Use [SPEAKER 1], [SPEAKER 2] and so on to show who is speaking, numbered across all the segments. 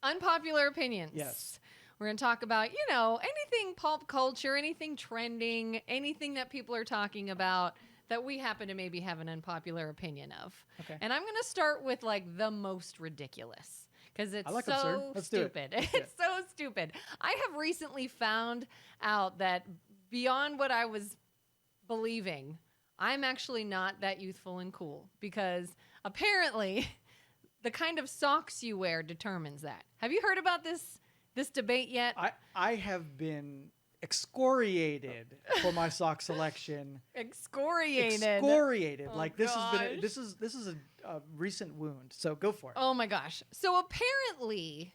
[SPEAKER 1] Unpopular opinions.
[SPEAKER 2] Yes.
[SPEAKER 1] We're going to talk about, anything pop culture, anything trending, anything that people are talking about that we happen to maybe have an unpopular opinion of.
[SPEAKER 2] Okay.
[SPEAKER 1] And I'm going to start with like the most ridiculous because it's so stupid. It's so stupid. I have recently found out that beyond what I was believing, I'm actually not that youthful and cool because apparently the kind of socks you wear determines that. Have you heard about this debate yet?
[SPEAKER 2] I have been excoriated for my sock selection.
[SPEAKER 1] Excoriated.
[SPEAKER 2] Oh, like this is a recent wound. So go for it.
[SPEAKER 1] Oh my gosh. So apparently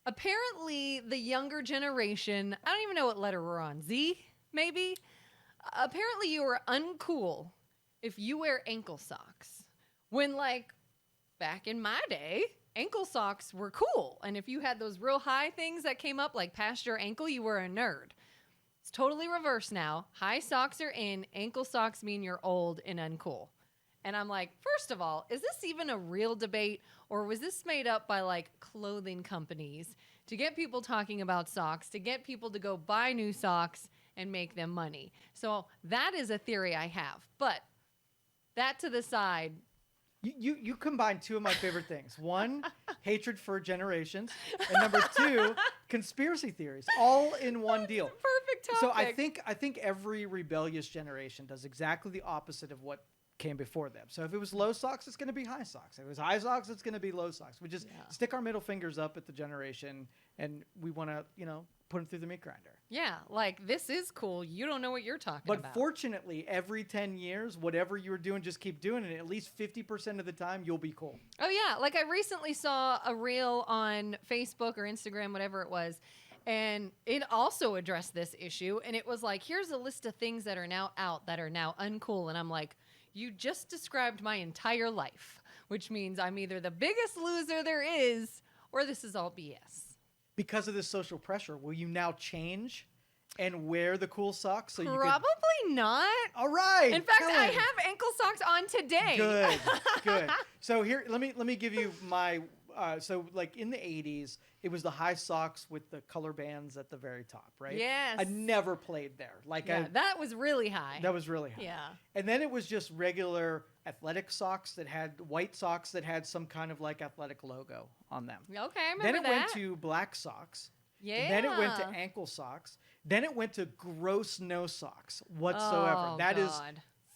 [SPEAKER 1] the younger generation, I don't even know what letter we're on. Z, maybe? Apparently you are uncool if you wear ankle socks. When like back in my day, ankle socks were cool. And if you had those real high things that came up like past your ankle, you were a nerd. It's totally reversed now. High socks are in. Ankle socks mean you're old and uncool. And I'm like, first of all, is this even a real debate? Or was this made up by like clothing companies to get people talking about socks, to get people to go buy new socks and make them money? So that is a theory I have. But that to the side.
[SPEAKER 2] You combine two of my favorite things. One, hatred for generations. And number two, conspiracy theories. All in one deal.
[SPEAKER 1] Perfect topic.
[SPEAKER 2] So I think every rebellious generation does exactly the opposite of what came before them. So if it was low socks, it's going to be high socks. If it was high socks, it's going to be low socks. We just stick our middle fingers up at the generation, and we want to, put them through the meat grinder.
[SPEAKER 1] Yeah, like, this is cool. You don't know what you're talking about.
[SPEAKER 2] But fortunately, every 10 years, whatever you were doing, just keep doing it. At least 50% of the time, you'll be cool.
[SPEAKER 1] Oh, yeah. Like, I recently saw a reel on Facebook or Instagram, whatever it was, and it also addressed this issue. And it was like, here's a list of things that are now out that are now uncool. And I'm like, you just described my entire life, which means I'm either the biggest loser there is, or this is all BS.
[SPEAKER 2] Because of this social pressure, will you now change and wear the cool socks? So
[SPEAKER 1] Probably not.
[SPEAKER 2] All right.
[SPEAKER 1] In fact,
[SPEAKER 2] Kelin.
[SPEAKER 1] I have ankle socks on today.
[SPEAKER 2] Good. So here, let me give you my. So like in the 80s, it was the high socks with the color bands at the very top, right?
[SPEAKER 1] Yes.
[SPEAKER 2] I never played there.
[SPEAKER 1] That was really high.
[SPEAKER 2] That was really high.
[SPEAKER 1] Yeah.
[SPEAKER 2] And then it was just regular athletic socks that had white socks that had some kind of like athletic logo on them.
[SPEAKER 1] Okay, I remember
[SPEAKER 2] Then it
[SPEAKER 1] that.
[SPEAKER 2] went to black socks.
[SPEAKER 1] Yeah.
[SPEAKER 2] Then it went to ankle socks. Then it went to gross no socks whatsoever.
[SPEAKER 1] Oh,
[SPEAKER 2] that
[SPEAKER 1] God.
[SPEAKER 2] is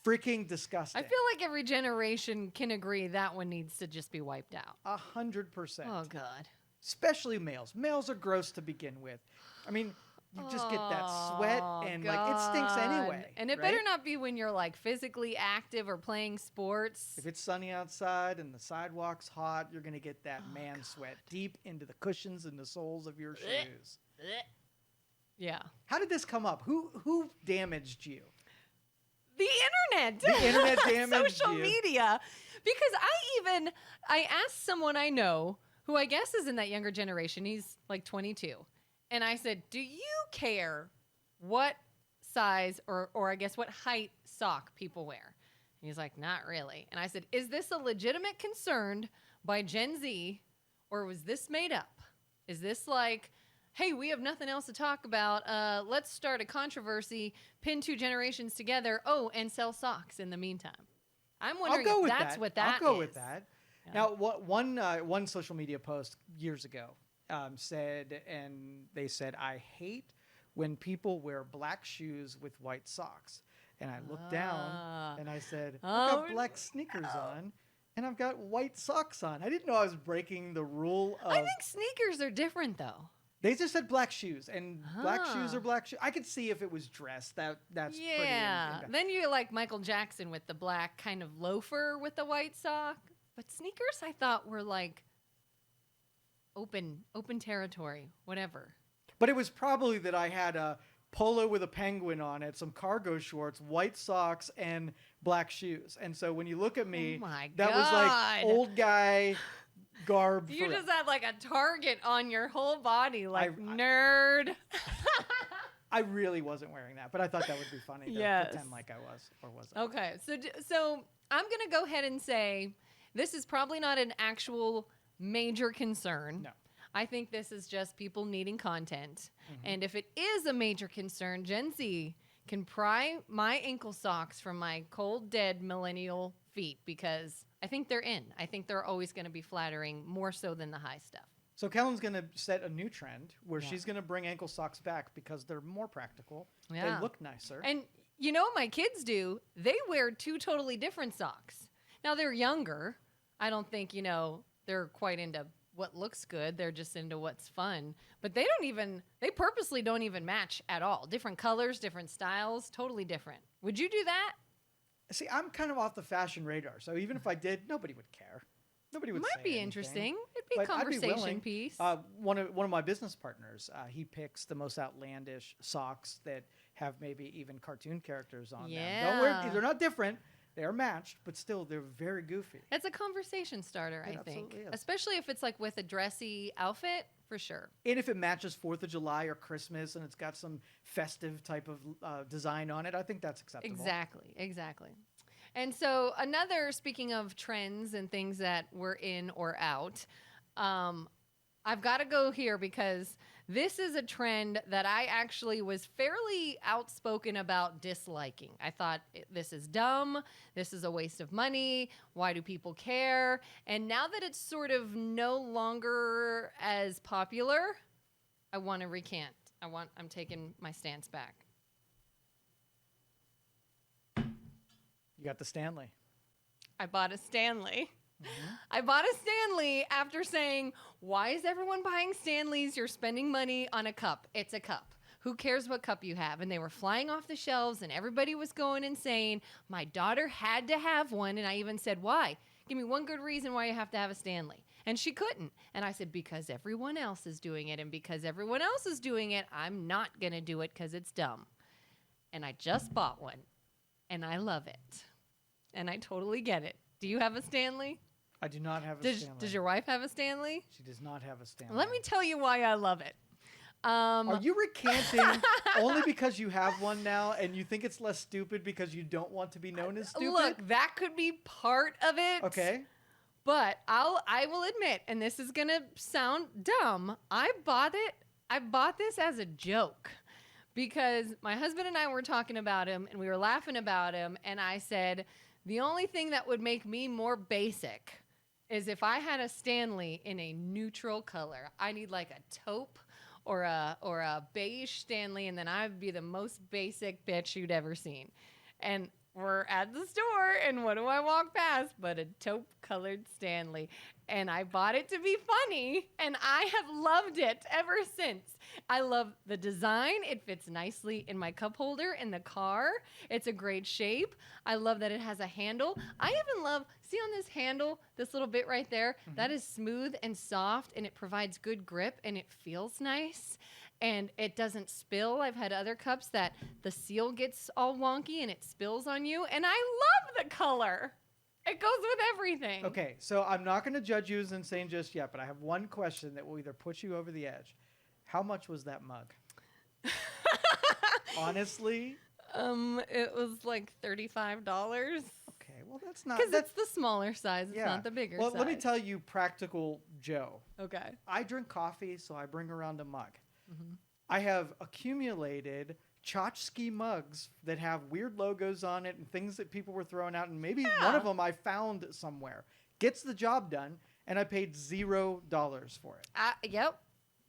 [SPEAKER 2] freaking disgusting.
[SPEAKER 1] I feel like every generation can agree that one needs to just be wiped out.
[SPEAKER 2] 100%.
[SPEAKER 1] Oh, God.
[SPEAKER 2] Especially males. Males are gross to begin with. I mean, you just get that sweat and like it stinks anyway.
[SPEAKER 1] And it better not be when you're like physically active or playing sports.
[SPEAKER 2] If it's sunny outside and the sidewalk's hot, you're going to get that man sweat deep into the cushions and the soles of your shoes.
[SPEAKER 1] Yeah.
[SPEAKER 2] How did this come up? Who damaged you?
[SPEAKER 1] The internet.
[SPEAKER 2] The internet damaged
[SPEAKER 1] Social
[SPEAKER 2] you.
[SPEAKER 1] media. Because I asked someone I know who I guess is in that younger generation. He's like 22. And I said, do you care what size or I guess what height sock people wear? And he's like, not really. And I said, is this a legitimate concern by Gen Z or was this made up? Is this like, hey, we have nothing else to talk about. Let's start a controversy, pin two generations together. Oh, and sell socks in the meantime. I'm wondering if that's what that is.
[SPEAKER 2] I'll go with that. Yeah. Now, one social media post years ago said, I hate when people wear black shoes with white socks. And I looked down and I said, I've got black sneakers on and I've got white socks on. I didn't know I was breaking the rule of...
[SPEAKER 1] I think sneakers are different, though.
[SPEAKER 2] They just said black shoes, and black shoes are black shoes. I could see if it was dress. That's pretty...
[SPEAKER 1] Yeah. Then you're like Michael Jackson with the black kind of loafer with the white sock. But sneakers, I thought, were like open territory, whatever.
[SPEAKER 2] But it was probably that I had a polo with a penguin on it, some cargo shorts, white socks, and black shoes. And so when you look at me, that was like old guy garb.
[SPEAKER 1] You just had like a target on your whole body, like nerd.
[SPEAKER 2] I really wasn't wearing that, but I thought that would be funny to pretend like I was or wasn't.
[SPEAKER 1] Okay, so I'm going to go ahead and say this is probably not an actual major concern.
[SPEAKER 2] No.
[SPEAKER 1] I think this is just people needing content. And if it is a major concern, Gen Z can pry my ankle socks from my cold, dead millennial feet because I think they're in. I think they're always going to be flattering more so than the high stuff.
[SPEAKER 2] So Kelin's going to set a new trend where she's going to bring ankle socks back because they're more practical.
[SPEAKER 1] Yeah.
[SPEAKER 2] They look nicer.
[SPEAKER 1] And you know what my kids do? They wear two totally different socks. Now they're younger. I don't think, they're quite into what looks good. They're just into what's fun. But they purposely don't even match at all. Different colors, different styles, totally different. Would you do that?
[SPEAKER 2] See, I'm kind of off the fashion radar. So even if I did, nobody would care. Nobody would say
[SPEAKER 1] Might be
[SPEAKER 2] anything.
[SPEAKER 1] interesting. It'd be a
[SPEAKER 2] But I'd be
[SPEAKER 1] conversation
[SPEAKER 2] willing.
[SPEAKER 1] piece.
[SPEAKER 2] One of my business partners, he picks the most outlandish socks that have maybe even cartoon characters on them. Don't worry, they're not different. They are matched, but still, they're very goofy.
[SPEAKER 1] It's a conversation starter, I think.
[SPEAKER 2] absolutely is.
[SPEAKER 1] Especially if it's like with a dressy outfit, for sure.
[SPEAKER 2] And if it matches 4th of July or Christmas and it's got some festive type of design on it, I think that's acceptable.
[SPEAKER 1] Exactly. And so speaking of trends and things that were in or out, I've got to go here because this is a trend that I actually was fairly outspoken about disliking. I thought this is dumb. This is a waste of money. Why do people care? And now that it's sort of no longer as popular, I want to recant. I'm taking my stance back.
[SPEAKER 2] You got the Stanley.
[SPEAKER 1] I bought a Stanley. I bought a Stanley after saying, why is everyone buying Stanleys? You're spending money on a cup. It's a cup. Who cares what cup you have? And they were flying off the shelves and everybody was going insane. My daughter had to have one. And I even said, why? Give me one good reason why you have to have a Stanley. And she couldn't. And I said, because everyone else is doing it. And because everyone else is doing it, I'm not going to do it because it's dumb. And I just bought one. And I love it. And I totally get it. Do you have a Stanley?
[SPEAKER 2] I do not have a Stanley.
[SPEAKER 1] Does your wife have a Stanley?
[SPEAKER 2] She does not have a Stanley.
[SPEAKER 1] Let me tell you why I love it.
[SPEAKER 2] Are you recanting only because you have one now and you think it's less stupid because you don't want to be known as stupid?
[SPEAKER 1] Look, that could be part of it.
[SPEAKER 2] Okay.
[SPEAKER 1] But I will admit, and this is going to sound dumb, I bought this as a joke. Because my husband and I were talking about him and we were laughing about him. And I said, the only thing that would make me more basic is if I had a Stanley in a neutral color. I need like a taupe or a beige Stanley. And then I'd be the most basic bitch you'd ever seen. And we're at the store and what do I walk past but a taupe colored Stanley. And I bought it to be funny, and I have loved it ever since. I love the design. It fits nicely in my cup holder in the car. It's a great shape. I love that it has a handle. I even love, see on this handle, this little bit right there, that is smooth and soft, and it provides good grip, and it feels nice, and it doesn't spill. I've had other cups that the seal gets all wonky, and it spills on you, and I love the color. It goes with everything.
[SPEAKER 2] Okay, so I'm not going to judge you as insane just yet, but I have one question that will either put you over the edge. How much was that mug? Honestly?
[SPEAKER 1] It was like $35.
[SPEAKER 2] Okay, well that's not...
[SPEAKER 1] Because it's the smaller size, it's not the bigger size.
[SPEAKER 2] Well, let me tell you, Practical Joe.
[SPEAKER 1] Okay.
[SPEAKER 2] I drink coffee, so I bring around a mug. I have accumulated tchotchke mugs that have weird logos on it and things that people were throwing out, and maybe one of them I found somewhere. Gets the job done, and I paid $0 for it.
[SPEAKER 1] Yep.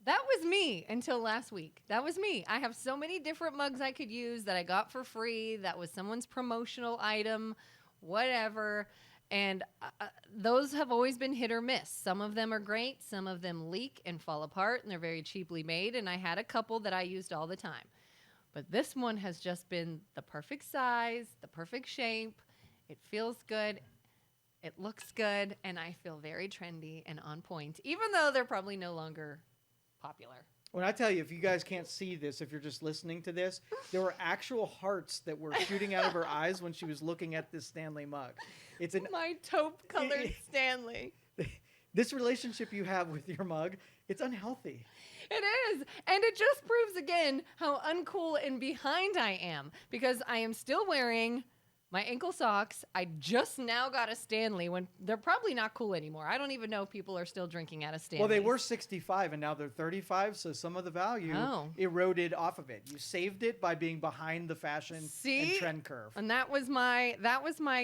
[SPEAKER 1] That was me until last week. That was me. I have so many different mugs I could use that I got for free. That was someone's promotional item, whatever. And those have always been hit or miss. Some of them are great. Some of them leak and fall apart, and they're very cheaply made. And I had a couple that I used all the time. But this one has just been the perfect size, the perfect shape. It feels good. It looks good. And I feel very trendy and on point, even though they're probably no longer popular.
[SPEAKER 2] When I tell you, if you guys can't see this, if you're just listening to this, there were actual hearts that were shooting out of her eyes when she was looking at this Stanley mug. It's
[SPEAKER 1] my taupe-colored Stanley.
[SPEAKER 2] This relationship you have with your mug, it's unhealthy.
[SPEAKER 1] It is. And it just proves again how uncool and behind I am, because I am still wearing My ankle socks, I just now got a Stanley when they're probably not cool anymore. I don't even know if people are still drinking out of Stanleys.
[SPEAKER 2] Well, they were 65 and now they're 35, so some of the value eroded off of it. You saved it by being behind the fashion and trend curve.
[SPEAKER 1] And that was my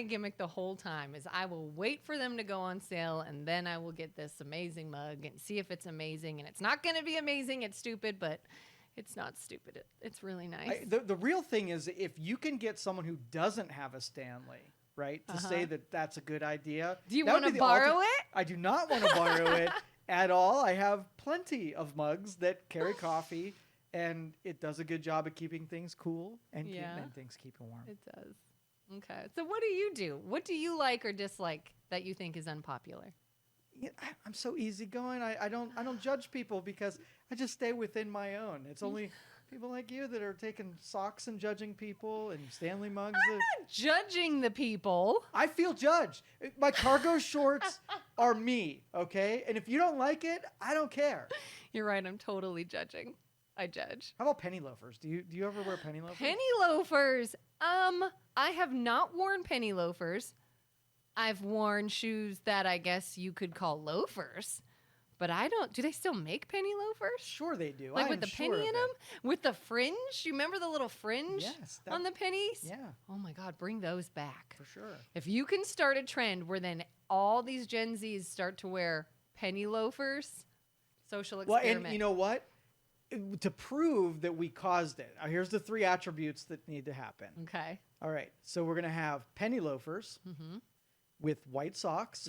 [SPEAKER 1] gimmick the whole time is I will wait for them to go on sale and then I will get this amazing mug and see if it's amazing. And it's not going to be amazing. It's stupid, but it's not stupid. It's really nice.
[SPEAKER 2] The real thing is if you can get someone who doesn't have a Stanley, right, to say that that's a good idea.
[SPEAKER 1] Do you want to borrow it?
[SPEAKER 2] I do not want to borrow it at all. I have plenty of mugs that carry coffee, and it does a good job of keeping things cool and things keeping warm.
[SPEAKER 1] It does. Okay. So what do you do? What do you like or dislike that you think is unpopular?
[SPEAKER 2] Yeah, I'm so easygoing. I don't judge people because I just stay within my own. It's only people like you that are taking socks and judging people and Stanley Mugs.
[SPEAKER 1] I'm not judging the people.
[SPEAKER 2] I feel judged. My cargo shorts are me, okay? And if you don't like it, I don't care.
[SPEAKER 1] You're right. I'm totally judging. I judge.
[SPEAKER 2] How about penny loafers? Do you ever wear penny loafers?
[SPEAKER 1] Penny loafers. I have not worn penny loafers. I've worn shoes that I guess you could call loafers, but I don't. Do they still make penny loafers?
[SPEAKER 2] Sure they do.
[SPEAKER 1] Like with the penny in them? With the fringe? You remember the little fringe on the pennies?
[SPEAKER 2] Yeah.
[SPEAKER 1] Oh my God, bring those back.
[SPEAKER 2] For sure.
[SPEAKER 1] If you can start a trend where then all these Gen Zs start to wear penny loafers, social experiment.
[SPEAKER 2] Well, and you know what? To prove that we caused it, here's the 3 attributes that need to happen.
[SPEAKER 1] Okay.
[SPEAKER 2] All right. So we're going to have penny loafers. With white socks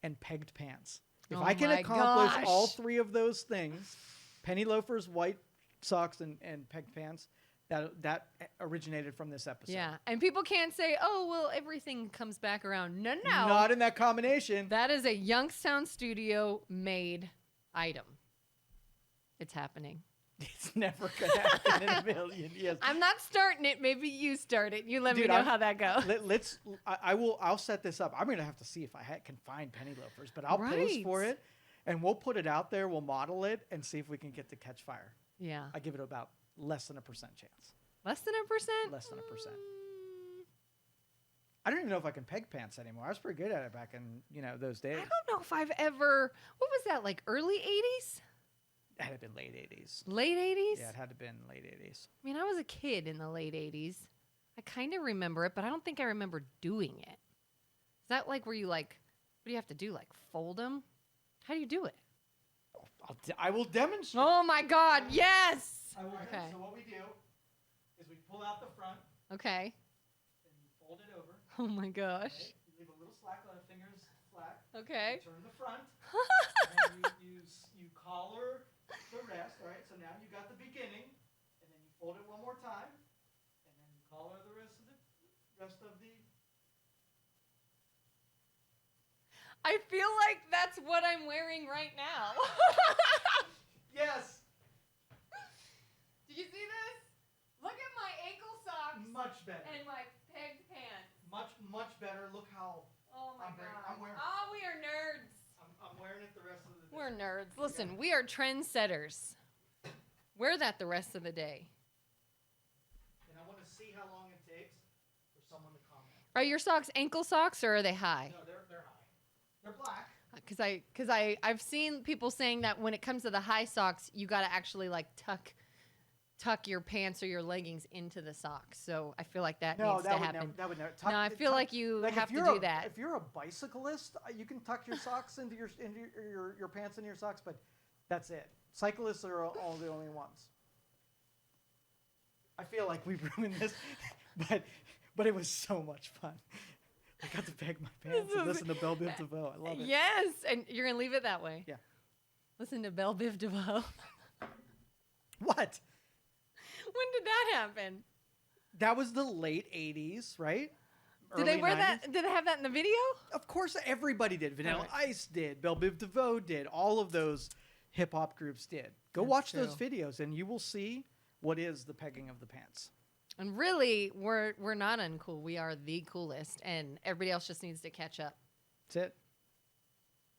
[SPEAKER 2] and pegged pants. If I can accomplish all 3 of those things, penny loafers, white socks, and pegged pants, that originated from this episode.
[SPEAKER 1] Yeah, and people can't say, oh, well, everything comes back around. No.
[SPEAKER 2] Not in that combination.
[SPEAKER 1] That is a Youngstown studio made item. It's happening.
[SPEAKER 2] It's never going to happen in a million years.
[SPEAKER 1] I'm not starting it. Maybe you start it. You let me know how that goes.
[SPEAKER 2] I'll set this up. I'm going to have to see if I can find penny loafers, but I'll post for it, and we'll put it out there. We'll model it and see if we can get to catch fire.
[SPEAKER 1] Yeah.
[SPEAKER 2] I give it about less than 1% chance.
[SPEAKER 1] Less than 1%?
[SPEAKER 2] Less than 1%. I don't even know if I can peg pants anymore. I was pretty good at it back in those days.
[SPEAKER 1] I don't know if I've ever. What was that, like early 80s?
[SPEAKER 2] It had to have been late 80s.
[SPEAKER 1] Late 80s?
[SPEAKER 2] Yeah, it had to have been late 80s.
[SPEAKER 1] I mean, I was a kid in the late 80s. I kind of remember it, but I don't think I remember doing it. Is that like where you what do you have to do? Like fold them? How do you do it?
[SPEAKER 2] I will demonstrate.
[SPEAKER 1] Oh my God, yes!
[SPEAKER 2] I will. Okay. So what we do is we pull out the front.
[SPEAKER 1] Okay.
[SPEAKER 2] And you fold it over.
[SPEAKER 1] Oh my gosh.
[SPEAKER 2] Okay. You leave a little slack, let the fingers flat.
[SPEAKER 1] Okay.
[SPEAKER 2] You turn the front. And then you collar the rest, all right? So now you got the beginning, and then you fold it one more time, and then you collar the rest of the.
[SPEAKER 1] I feel like that's what I'm wearing right now.
[SPEAKER 2] Yes.
[SPEAKER 1] Do you see this? Look at my ankle socks.
[SPEAKER 2] Much better.
[SPEAKER 1] And my pegged pants.
[SPEAKER 2] Much better. Look how.
[SPEAKER 1] Oh my God.
[SPEAKER 2] I'm wearing.
[SPEAKER 1] Oh, we are nerds.
[SPEAKER 2] I'm wearing it the rest of the day.
[SPEAKER 1] We're nerds. Listen, we are trendsetters. Wear that the rest of the day.
[SPEAKER 2] And I want to see how long it takes for someone to comment.
[SPEAKER 1] Are your socks ankle socks or are they high?
[SPEAKER 2] No, they're high. They're black.
[SPEAKER 1] Because I've seen people saying that when it comes to the high socks, you got to actually tuck your pants or your leggings into the socks. So I feel like that needs to happen.
[SPEAKER 2] That would never.
[SPEAKER 1] No, I feel like you have to do that.
[SPEAKER 2] If you're a bicyclist, you can tuck your socks into your pants into your socks, but that's it. Cyclists are all the only ones. I feel like we ruined this, but it was so much fun. I got to peg my pants and listen to Belle Biv DeVoe. I love it.
[SPEAKER 1] Yes, and you're gonna leave it that way.
[SPEAKER 2] Yeah.
[SPEAKER 1] Listen to Belle Biv DeVoe.
[SPEAKER 2] What?
[SPEAKER 1] When did that happen?
[SPEAKER 2] That was the late 80s, right?
[SPEAKER 1] Did they wear that? Did they have that in the video?
[SPEAKER 2] Of course, everybody did. Vanilla Ice did. Belle Biv DeVoe did. All of those hip hop groups did. Go watch those videos, and you will see what is the pegging of the pants.
[SPEAKER 1] And really, we're not uncool. We are the coolest, and everybody else just needs to catch up.
[SPEAKER 2] That's it.